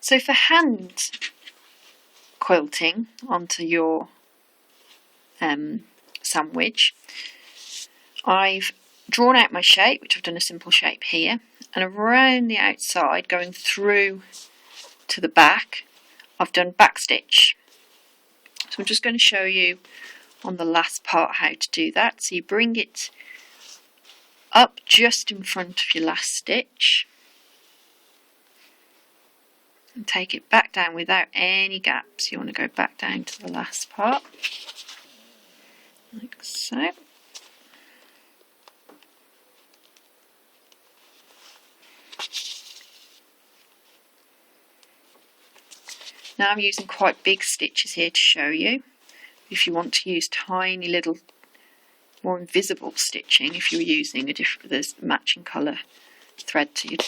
So for hand quilting onto your sandwich, I've drawn out my shape, which I've done a simple shape here, and around the outside going through to the back I've done back stitch. So I'm just going to show you on the last part how to do that. So you bring it up just in front of your last stitch and take it back down without any gaps. You want to go back down to the last part, like so. Now I'm using quite big stitches here to show you. If you want to use tiny little, more invisible stitching, if you're using there's matching colour thread to your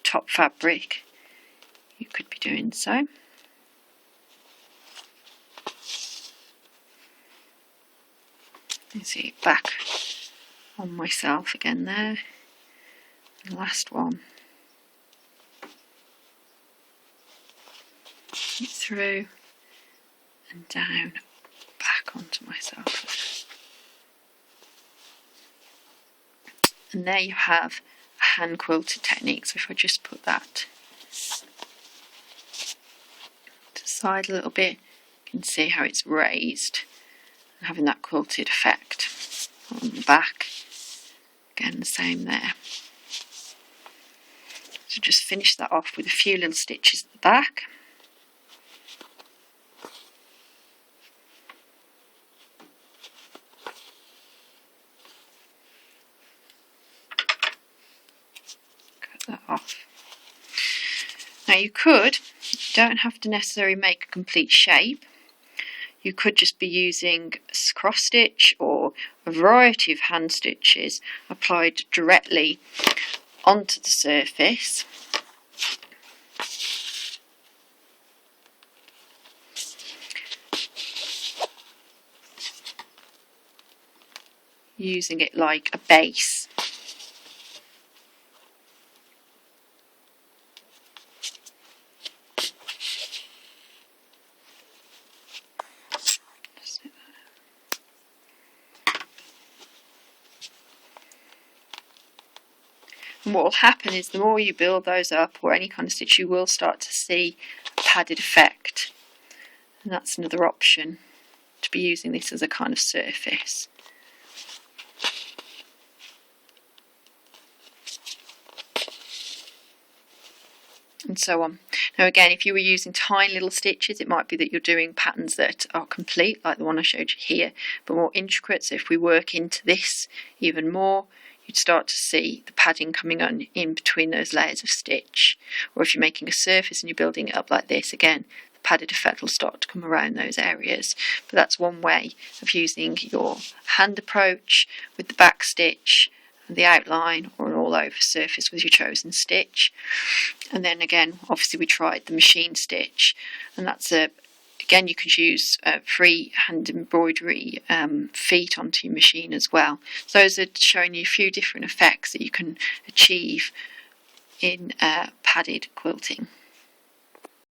top fabric, you could be doing so. You see it back on myself again there. And the last one. Through and down, back onto myself. And there you have a hand quilted technique. So if I just put that to the side a little bit, you can see how it's raised and having that quilted effect on the back. Again, the same there. So just finish that off with a few little stitches at the back. That off. Now you don't have to necessarily make a complete shape. You could just be using cross stitch or a variety of hand stitches applied directly onto the surface. Using it like a base. And what will happen is the more you build those up, or any kind of stitch, you will start to see a padded effect. And that's another option, to be using this as a kind of surface. And so on. Now again, if you were using tiny little stitches, it might be that you're doing patterns that are complete, like the one I showed you here, but more intricate. So if we work into this even more, you'd start to see the padding coming on in between those layers of stitch. Or if you're making a surface and you're building it up like this, again, the padded effect will start to come around those areas. But that's one way of using your hand approach with the back stitch and the outline, or an all-over surface with your chosen stitch. And then again, obviously we tried the machine stitch, and that's again, you could use free hand embroidery feet onto your machine as well. So those are showing you a few different effects that you can achieve in padded quilting.